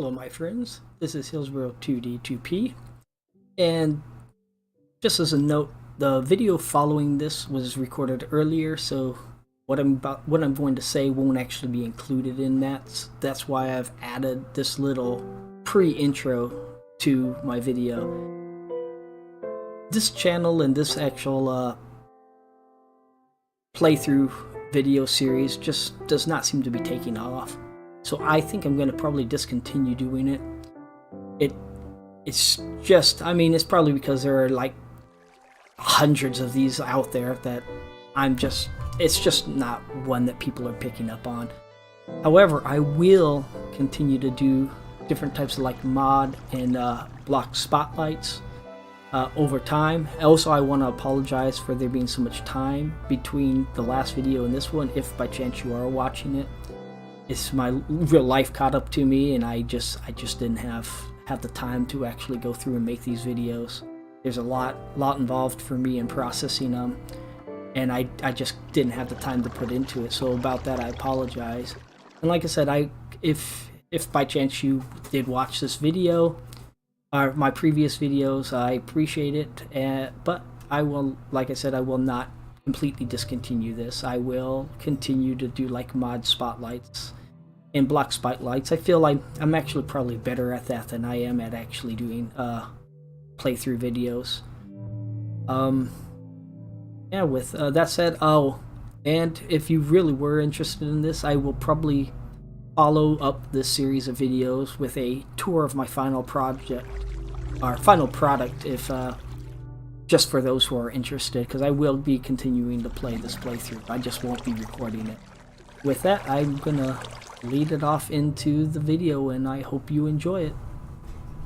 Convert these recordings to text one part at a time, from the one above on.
Hello my friends, this is Hillsboro 2D2P, and just as a note, the video following this was recorded earlier, so what I'm going to say won't actually be included in that. That's why I've added this little pre-intro to my video. This channel and this actual playthrough video series just does not seem to be taking off. So I think I'm going to probably discontinue doing it. It's just, I mean, it's probably because there are like hundreds of these out there that it's just not one that people are picking up on. However, I will continue to do different types of like mod and block spotlights over time. Also, I want to apologize for there being so much time between the last video and this one, if by chance you are watching it. It's my real life caught up to me, and I just didn't have the time to actually go through and make these videos. There's a lot involved for me in processing them, and I just didn't have the time to put into it. So about that, I apologize. And like I said, if by chance you did watch this video or my previous videos, I appreciate it. But I will, like I said, I will not completely discontinue this. I will continue to do like mod spotlights and block spotlights. I feel like I'm actually probably better at that than I am at actually doing playthrough videos. Yeah, with that said, and if you really were interested in this, I will probably follow up this series of videos with a tour of my final project, or final product, if just for those who are interested, because I will be continuing to play this playthrough. I just won't be recording it. With that, I'm gonna lead it off into the video, and I hope you enjoy it.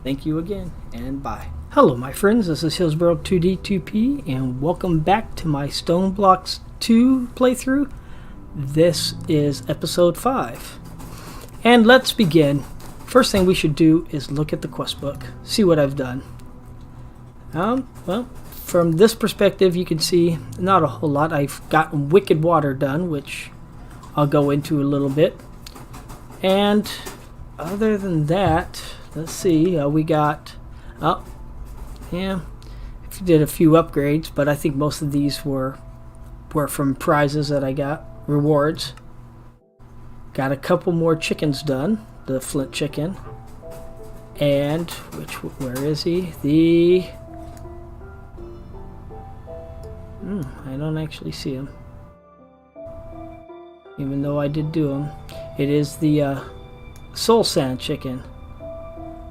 Thank you again, and bye. Hello my friends, this is Hillsboro 2D2P, and welcome back to my Stoneblock 2 playthrough. This is episode 5. And let's begin. First thing we should do is look at the quest book, see what I've done. Well, from this perspective, you can see not a whole lot. I've gotten Wicked Water done, which I'll go into a little bit. And other than that, let's see, we got, yeah, did a few upgrades, but I think most of these were from prizes that I got, rewards. Got a couple more chickens done, the flint chicken. And, where is he? I don't actually see him, even though I did do him. It is the soul sand chicken,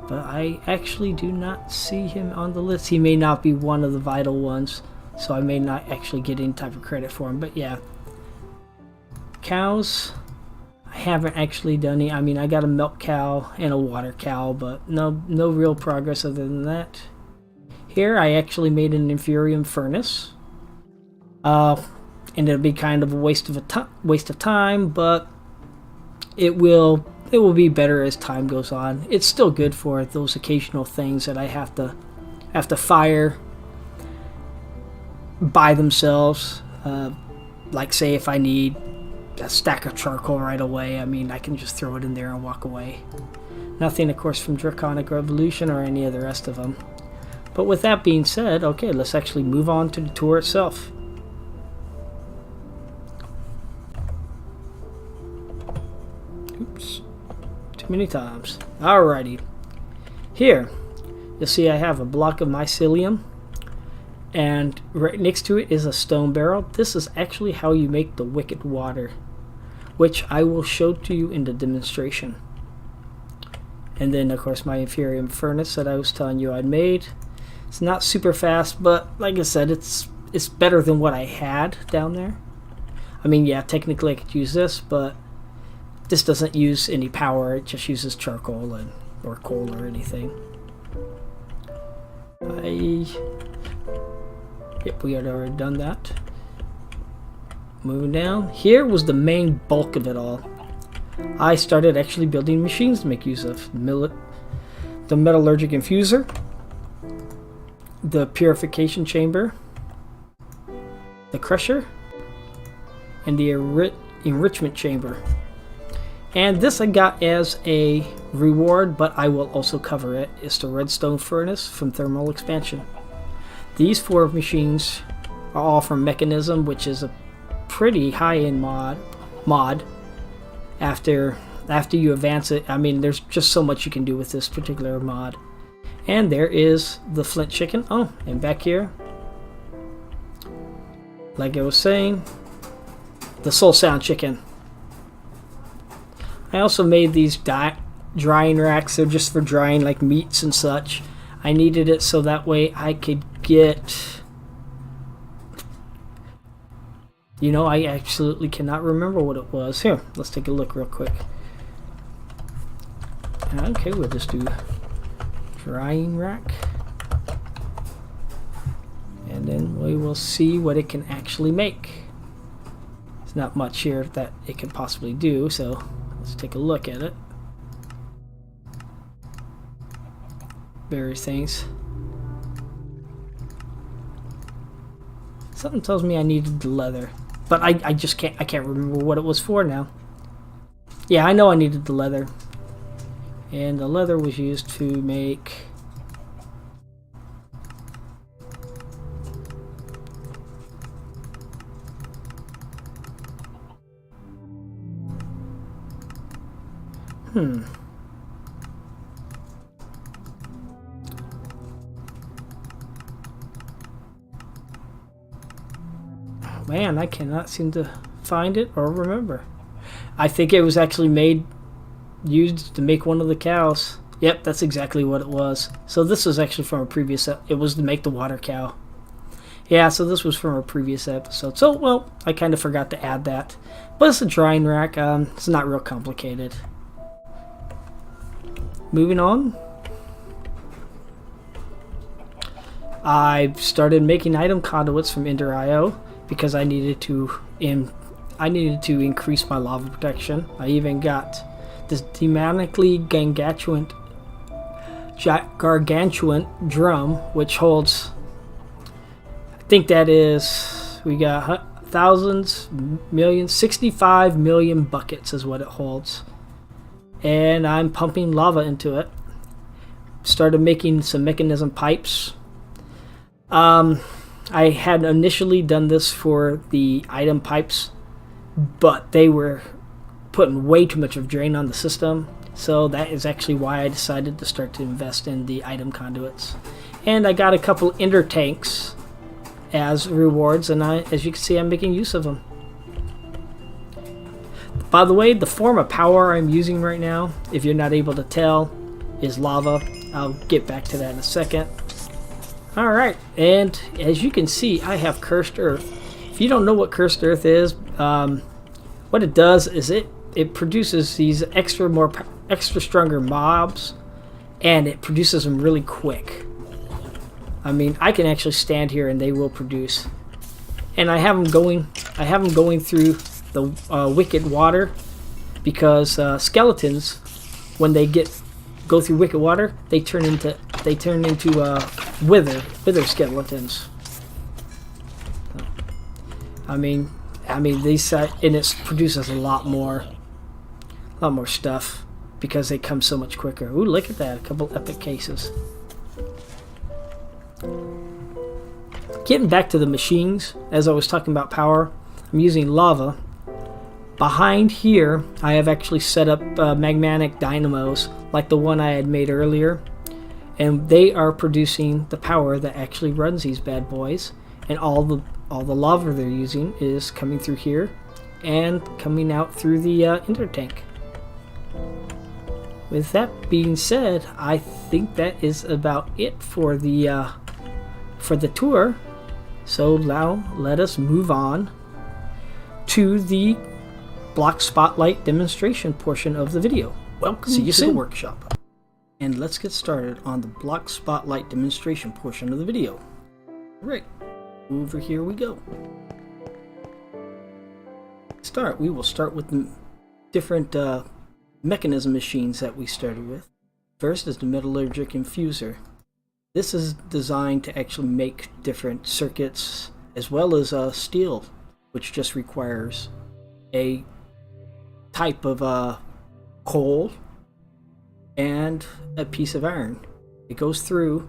but I actually do not see him on the list. He may not be one of the vital ones, so I may not actually get any type of credit for him. But yeah, cows, I haven't actually done any. I mean, I got a milk cow and a water cow, but no real progress other than that. Here I actually made an inferium furnace. And it'll be kind of a waste of time, but it will be better as time goes on. It's still good for those occasional things that I have to fire by themselves. Like say if I need a stack of charcoal right away, I mean I can just throw it in there and walk away. Nothing, of course, from Draconic Revolution or any of the rest of them. But with that being said, okay, let's actually move on to the tour itself. Oops, too many times. Alrighty. Here, you'll see I have a block of mycelium, and right next to it is a stone barrel. This is actually how you make the Wicked Water, which I will show to you in the demonstration. And then, of course, my inferium furnace that I was telling you I'd made. It's not super fast, but like I said, it's better than what I had down there. I mean, yeah, technically I could use this, but this doesn't use any power. It just uses charcoal or coal or anything. Yep, we had already done that. Moving down. Here was the main bulk of it all. I started actually building machines to make use of. The metallurgic infuser, the purification chamber, the crusher, and the enrichment chamber. And this I got as a reward, but I will also cover it. It's the redstone furnace from thermal expansion. These 4 machines are all from Mekanism, which is a pretty high-end mod. After you advance it, I mean, there's just so much you can do with this particular mod. And there is the flint chicken. Oh, and back here, like I was saying, the soul sound chicken. I also made these drying racks. They're just for drying like meats and such. I needed it so that way I could get... You know, I absolutely cannot remember what it was. Here, let's take a look real quick. Okay, we'll just do drying rack. And then we will see what it can actually make. There's not much here that it can possibly do, so let's take a look at it. Various things. Something tells me I needed the leather, but I just can't remember what it was for now. Yeah, I know I needed the leather. And the leather was used to make Man, I cannot seem to find it or remember. I think it was actually used to make one of the cows. Yep, that's exactly what it was. So this was actually from a previous it was to make the water cow. Yeah, so this was from a previous episode. So, well, I kind of forgot to add that. But it's a drying rack. It's not real complicated. Moving on. I started making item conduits from Ender.io because I needed to increase my lava protection. I even got this demonically gargantuan drum, which holds, I think that is, we got thousands, millions, 65 million buckets is what it holds. And I'm pumping lava into it. Started making some Mekanism pipes. I had initially done this for the item pipes, but they were putting way too much of drain on the system. So that is actually why I decided to start to invest in the item conduits. And I got a couple ender tanks as rewards, and as you can see, I'm making use of them. By the way, the form of power I'm using right now, if you're not able to tell, is lava. I'll get back to that in a second. Alright, and as you can see, I have Cursed Earth. If you don't know what Cursed Earth is, what it does is it produces these extra stronger mobs, and it produces them really quick. I mean, I can actually stand here and they will produce. And I have them going through the wicked water, because skeletons, when they go through wicked water, they turn into wither skeletons. I mean these and it produces a lot more stuff because they come so much quicker. Ooh, look at that! A couple epic cases. Getting back to the machines, as I was talking about power, I'm using lava. Behind here, I have actually set up magmatic dynamos like the one I had made earlier, and they are producing the power that actually runs these bad boys. And all the lava they're using is coming through here and coming out through the ender tank. With that being said, I think that is about it for the tour. So now let us move on to the block spotlight demonstration portion of the video. Welcome to the workshop. And let's get started on the block spotlight demonstration portion of the video. Right, over here we go. We will start with the different Mekanism machines that we started with. First is the metallurgic infuser. This is designed to actually make different circuits, as well as steel, which just requires a type of coal and a piece of iron. It goes through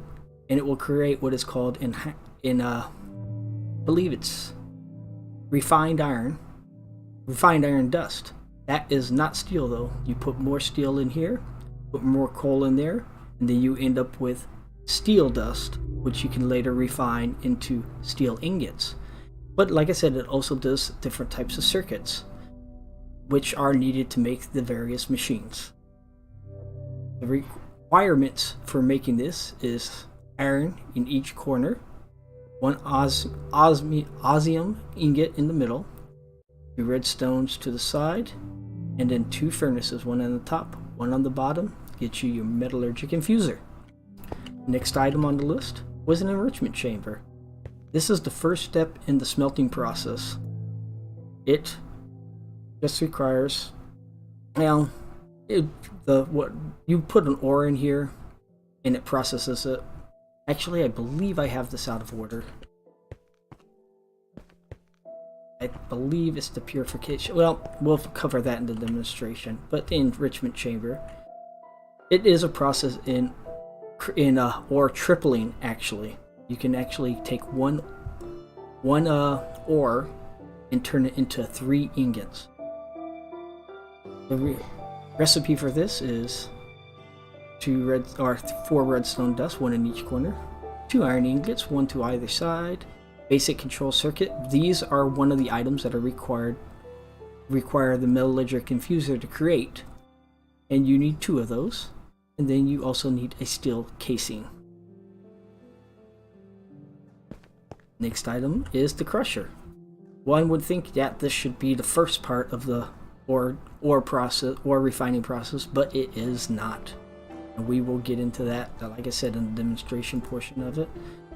and it will create what is called I believe it's refined iron dust. That is not steel though. You put more steel in here, put more coal in there, and then you end up with steel dust, which you can later refine into steel ingots. But like I said, it also does different types of circuits, which are needed to make the various machines. The requirements for making this is iron in each corner, one osmium ingot in the middle, 2 redstones to the side, and then 2 furnaces, one on the top, one on the bottom, gets you your metallurgic infuser. Next item on the list was an enrichment chamber. This is the first step in the smelting process. It just requires, what you put an ore in here and it processes it. Actually, I believe I have this out of order. I believe it's the purification. Well, we'll cover that in the demonstration. But the enrichment chamber, it is a process in ore tripling. Actually, you can actually take one ore and turn it into 3 ingots. The recipe for this is 4 redstone dust, 1 in each corner, 2 iron ingots, 1 to either side, basic control circuit. These are one of the items that are require the metallurgic infuser to create, and you need 2 of those, and then you also need a steel casing. Next item is the crusher. One would think that this should be the first part of the ore refining process, but it is not. And we will get into that, like I said, in the demonstration portion of it.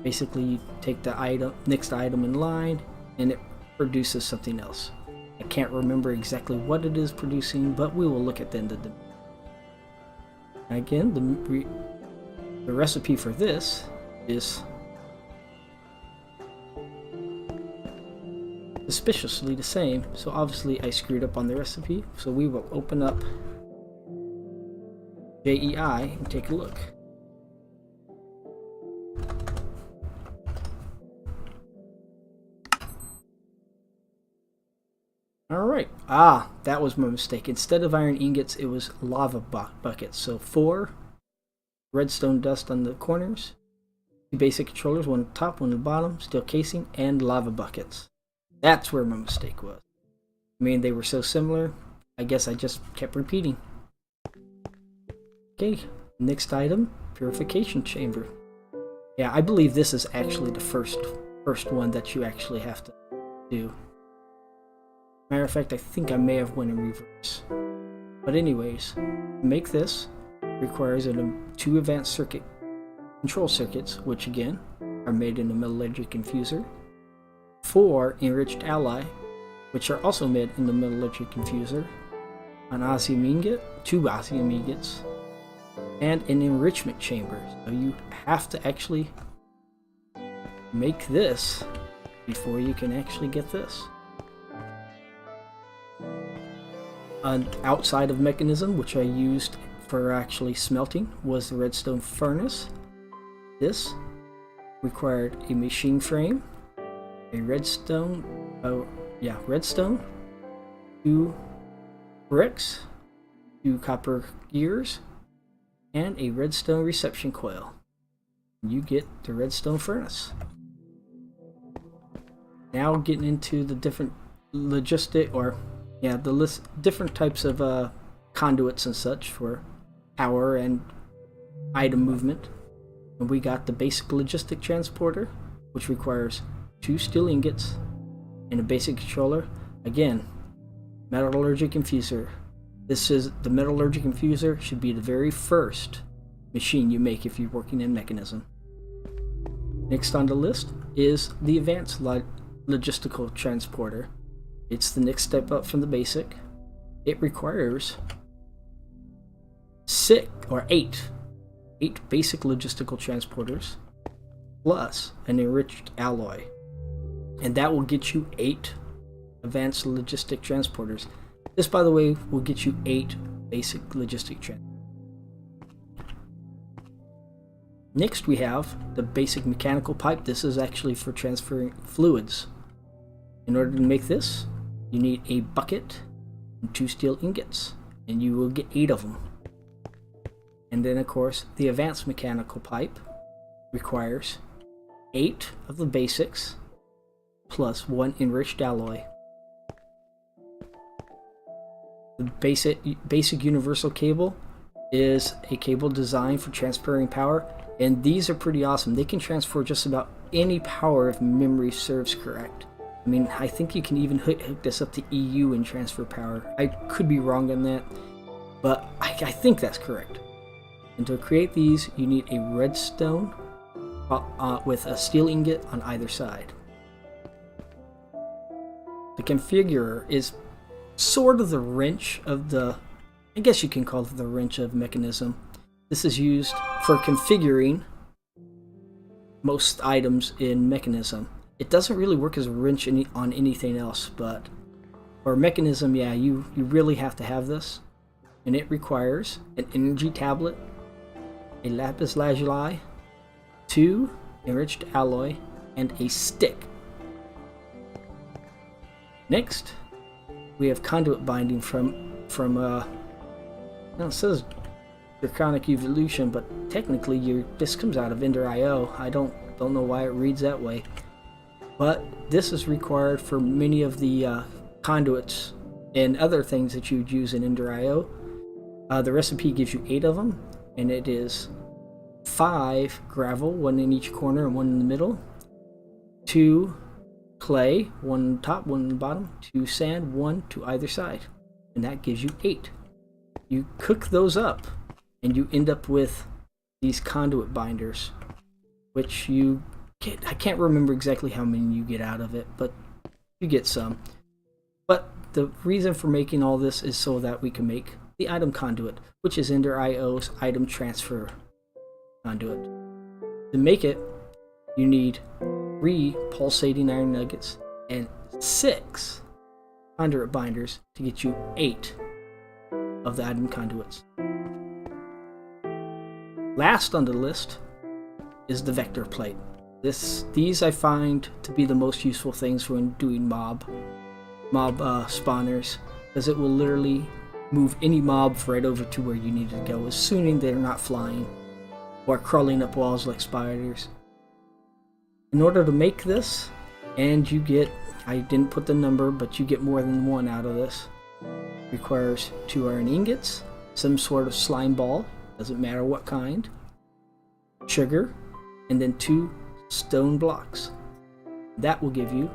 Basically, you take the next item in line, and it produces something else. I can't remember exactly what it is producing, but we will look at the end of the. Again, the recipe for this is suspiciously the same, so obviously I screwed up on the recipe, so we will open up JEI and take a look. Alright, that was my mistake. Instead of iron ingots, it was lava buckets. So 4 redstone dust on the corners, 2 basic controllers, 1 on the top, 1 on the bottom, steel casing, and lava buckets. That's where my mistake was. I mean, they were so similar, I guess I just kept repeating. Okay, next item, purification chamber. Yeah, I believe this is actually the first one that you actually have to do. Matter of fact, I think I may have went in reverse. But anyways, make this requires 2 advanced control circuits, which again are made in a metallurgic infuser. 4 enriched alloy, which are also made in the metallurgic infuser. An osmium ingot, 2 osmium ingots, and an enrichment chamber. So you have to actually make this before you can actually get this. Outside of Mekanism, which I used for actually smelting, was the redstone furnace. This required a machine frame, a redstone, 2 bricks, 2 copper gears, and a redstone reception coil. You get the redstone furnace. Now getting into the different different types of conduits and such for power and item movement. And we got the basic logistic transporter, which requires 2 steel ingots and a basic controller. Again, metallurgic infuser. This is the metallurgic infuser should be the very first machine you make if you're working in Mekanism. Next on the list is the advanced logistical transporter. It's the next step up from the basic. It requires 8 basic logistical transporters plus an enriched alloy, and that will get you 8 advanced logistic transporters. This, by the way, will get you 8 basic logistic transfer. Next we have the basic mechanical pipe. This is actually for transferring fluids. In order to make this, you need a bucket and 2 steel ingots, and you will get 8 of them. And then of course the advanced mechanical pipe requires 8 of the basics plus 1 enriched alloy. The basic universal cable is a cable designed for transferring power, and these are pretty awesome. They can transfer just about any power if memory serves correct. I mean, I think you can even hook this up to EU and transfer power. I could be wrong on that, but I think that's correct. And to create these, you need a redstone with a steel ingot on either side. The configurer is sort of the wrench of the, I guess you can call it the wrench of Mekanism. This is used for configuring most items in Mekanism. It doesn't really work as a wrench on anything else, but for Mekanism, yeah, you really have to have this. And it requires an energy tablet, a lapis lazuli, 2 enriched alloy, and a stick. Next, we have conduit binding from it says Draconic Evolution, but technically this comes out of Ender.io. I don't know why it reads that way, but this is required for many of the conduits and other things that you'd use in Ender.io. The recipe gives you 8 of them, and it is 5 gravel, 1 in each corner and 1 in the middle, 2 clay, 1 on top, 1 on the bottom, 2 sand, 1 to either side, and that gives you 8. You cook those up and you end up with these conduit binders, which you get. I can't remember exactly how many you get out of it, but you get some. But the reason for making all this is so that we can make the item conduit, which is Ender.io's item transfer conduit. To make it, you need 3 pulsating iron nuggets and 6 conduit binders to get you 8 of the item conduits. Last on the list is the vector plate. These I find to be the most useful things when doing mob spawners, because it will literally move any mob right over to where you need to go, assuming they're not flying or crawling up walls like spiders. In order to make this, and you get, I didn't put the number, but you get more than 1 out of this, requires 2 iron ingots, some sort of slime ball, doesn't matter what kind, sugar, and then 2 stone blocks. That will give you,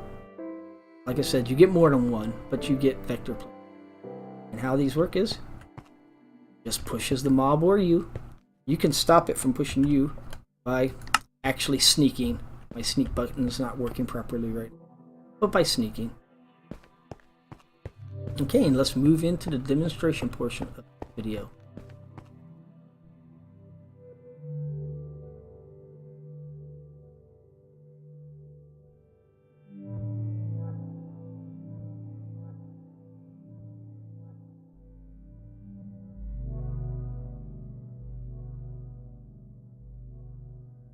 like I said, you get more than 1, but you get vector plate. And how these work is, just pushes the mob or you. You can stop it from pushing you by actually sneaking. My sneak button is not working properly right now, but by sneaking. Okay, and let's move into the demonstration portion of the video.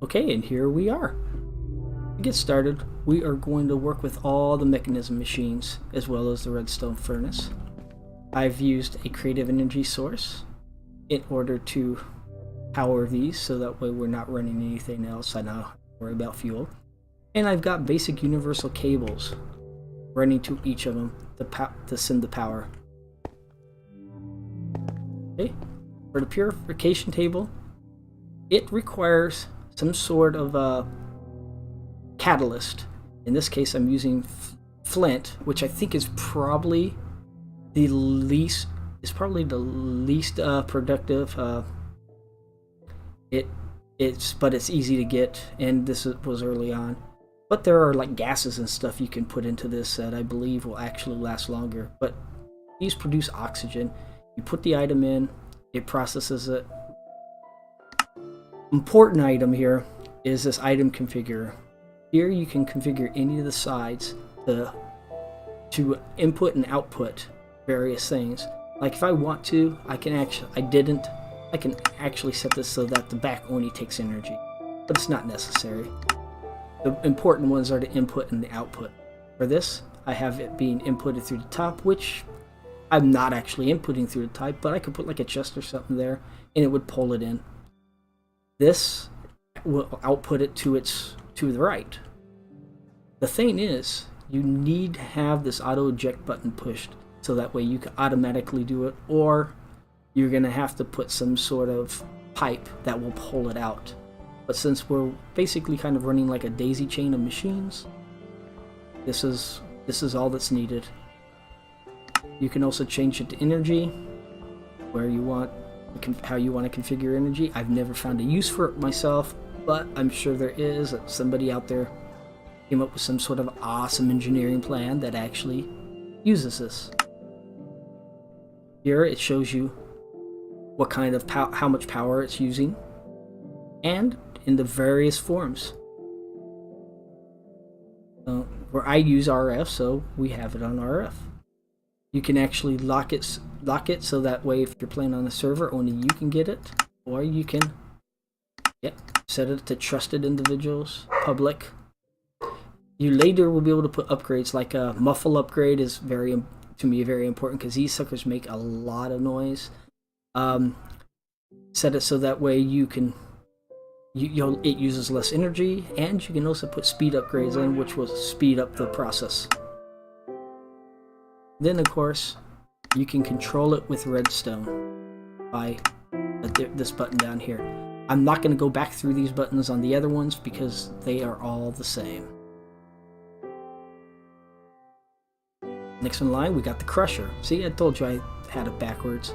Okay, and here we are. To get started, we are going to work with all the Mekanism machines, as well as the redstone furnace. I've used a creative energy source in order to power these, so that way we're not running anything else. I don't have to worry about fuel. And I've got basic universal cables running to each of them to send the power. Okay, for the purification table, it requires some sort of a catalyst. In this case, I'm using flint, which I think is probably the least productive. But it's easy to get, and this was early on. But there are like gases and stuff you can put into this that I believe will actually last longer. But these produce oxygen. You put the item in, it processes it. Important item here is this item configurer. Here you can configure any of the sides to input and output various things. Like if I want to, I can actually set this so that the back only takes energy, but it's not necessary. The important ones are the input and the output. For this, I have it being inputted through the top, which I'm not actually inputting through the top, but I could put like a chest or something there and it would pull it in. This will output it to the right. The thing is, you need to have this auto eject button pushed so that way you can automatically do it, or you're gonna have to put some sort of pipe that will pull it out. But since we're basically kind of running like a daisy chain of machines, this is all that's needed. You can also change it to energy, where you want, how you want to configure energy. I've never found a use for it myself, but I'm sure there is. Somebody out there came up with some sort of awesome engineering plan that actually uses this. Here it shows you what kind of how much power it's using, and in the various forms. Where I use RF, so we have it on RF. You can actually lock it so that way if you're playing on a server, only you can get it, or you can set it to trusted individuals, public. You later will be able to put upgrades, like a muffle upgrade is very important because these suckers make a lot of noise. Set it so that way you can it uses less energy, and you can also put speed upgrades in, which will speed up the process. Then of course you can control it with redstone by this button down here. I'm not going to go back through these buttons on the other ones because they are all the same. Next in line we got the crusher. See, I told you I had it backwards.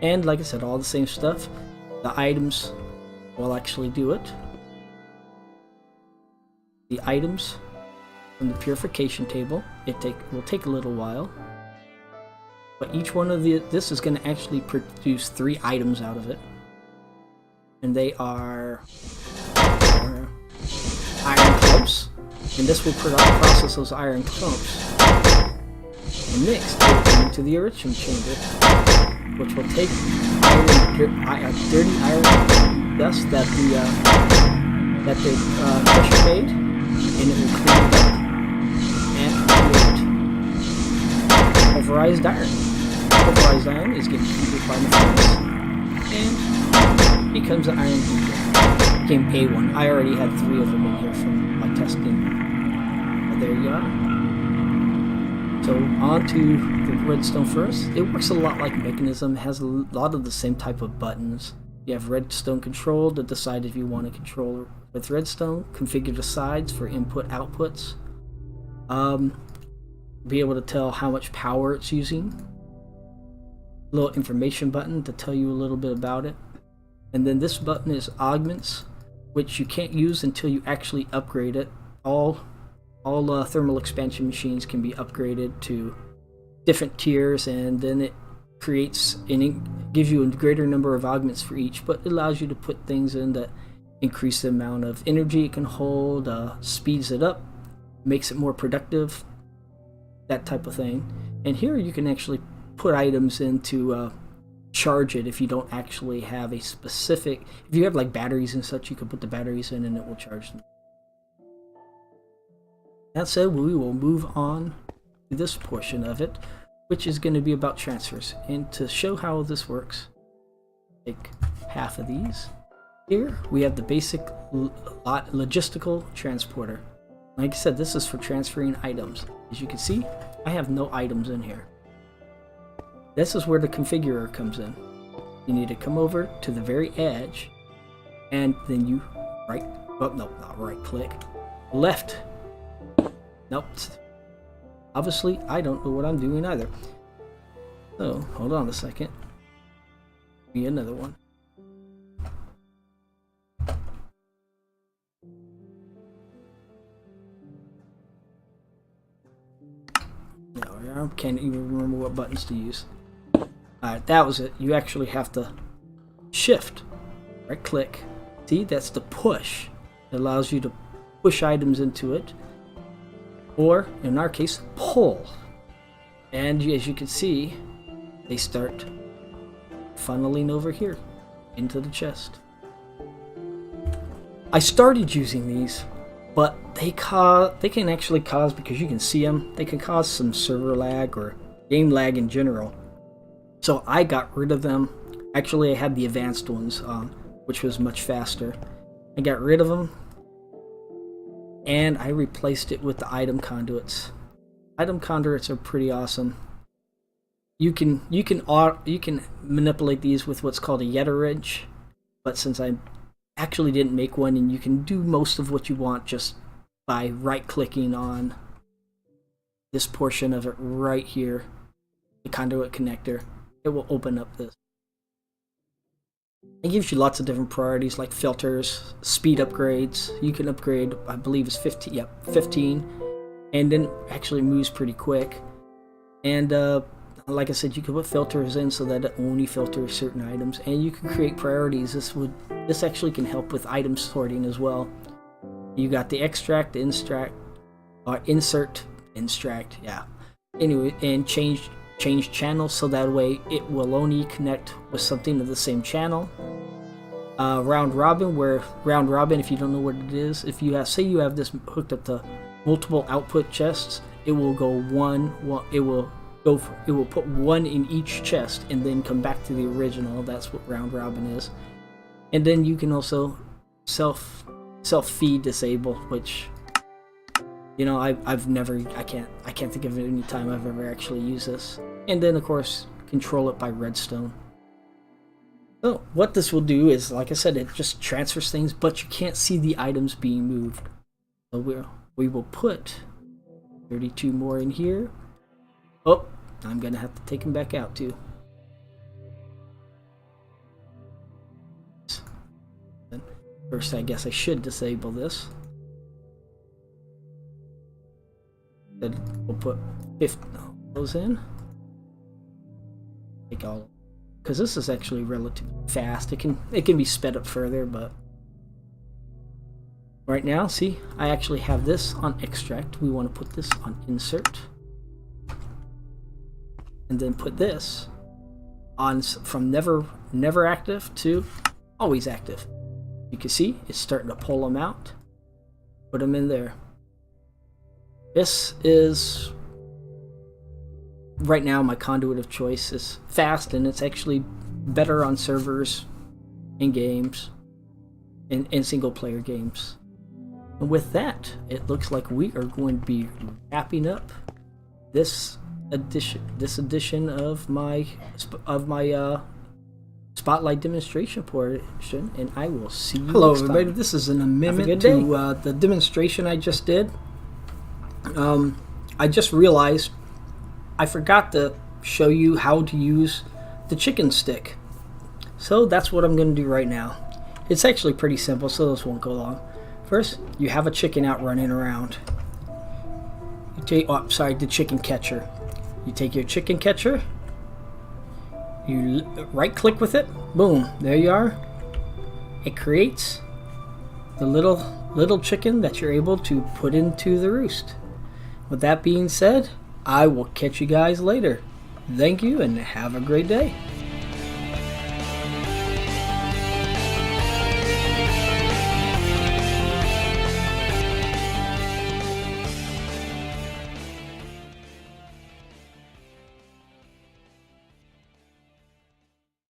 And like I said, all the same stuff. The items will actually do it. The items from the purification table, will take a little while. But each one of this is going to actually produce 3 items out of it. And they are iron clumps. And this will process those iron clumps and next into the enrichment chamber, which will take dirty iron dust that the crusher made, and it will clean it up and create pulverized iron. Pulverized iron is getting heated by the furnace and becomes an iron beacon. Became A1. I already had 3 of them in here from my testing. But there you are. So on to the redstone first. It works a lot like Mekanism. It has a lot of the same type of buttons. You have redstone control to decide if you want to control with redstone. Configure the sides for input outputs. Be able to tell how much power it's using. Little information button to tell you a little bit about it. And then this button is augments, which you can't use until you actually upgrade it. All thermal expansion machines can be upgraded to different tiers, and then it creates and it gives you a greater number of augments for each, but it allows you to put things in that increase the amount of energy it can hold, speeds it up, makes it more productive, that type of thing. And here you can actually put items in to charge it if you don't actually have a specific, if you have like batteries and such, you can put the batteries in and it will charge them. That said, we will move on to this portion of it, which is going to be about transfers. And to show how this works, take half of these. Here we have the basic logistical transporter. Like I said, this is for transferring items. As you can see, I have no items in here. This is where the configurer comes in. You need to come over to the very edge, and then you not right click, left. Nope. Obviously, I don't know what I'm doing either. So, hold on a second. Be another one. No, I can't even remember what buttons to use. Alright, that was it. You actually have to shift, right click. See, that's the push. It allows you to push items into it. Or, in our case, pull. And as you can see, they start funneling over here into the chest. I started using these, but they can actually cause, because you can see them, they can cause some server lag or game lag in general. So I got rid of them. Actually, I had the advanced ones on, which was much faster. I got rid of them, and I replaced it with the item conduits. Item conduits are pretty awesome. You can manipulate these with what's called a Yetter wrench, but since I actually didn't make one, and you can do most of what you want just by right-clicking on this portion of it right here, the conduit connector. It will open up this. It gives you lots of different priorities like filters, speed upgrades. You can upgrade, I believe it's 15. Yep, 15, and then actually moves pretty quick. And like I said, you can put filters in so that it only filters certain items, and you can create priorities. This actually can help with item sorting as well. You got the extract, the insert, yeah. Anyway, and change channels so that way it will only connect with something of the same channel. Round robin, if you don't know what it is, if you have, say you have this hooked up to multiple output chests, it will go it will put one in each chest and then come back to the original. That's what round robin is. And then you can also self feed disable, which, you know, I can't think of any time I've ever actually used this. And then of course control it by redstone. So what this will do is, like I said, it just transfers things, but you can't see the items being moved. So we will put 32 more in here. Oh, I'm gonna have to take them back out too. First, I guess I should disable this. Then we'll put 50 of those in. Take all, because this is actually relatively fast. It can be sped up further, but right now, see, I actually have this on extract. We want to put this on insert, and then put this on from never active to always active. You can see it's starting to pull them out. Put them in there. This is right now my conduit of choice. Is fast, and it's actually better on servers in games, in single player games. And with that, it looks like we are going to be wrapping up this edition of my Spotlight demonstration portion, and I will see you next everybody. Time. This is an amendment to the demonstration I just did. I just realized I forgot to show you how to use the chicken stick. So that's what I'm going to do right now. It's actually pretty simple, so this won't go long. First, you have a chicken out running around. You take, the chicken catcher. You take your chicken catcher, you right click with it, boom, there you are. It creates the little chicken that you're able to put into the roost. With that being said, I will catch you guys later. Thank you and have a great day.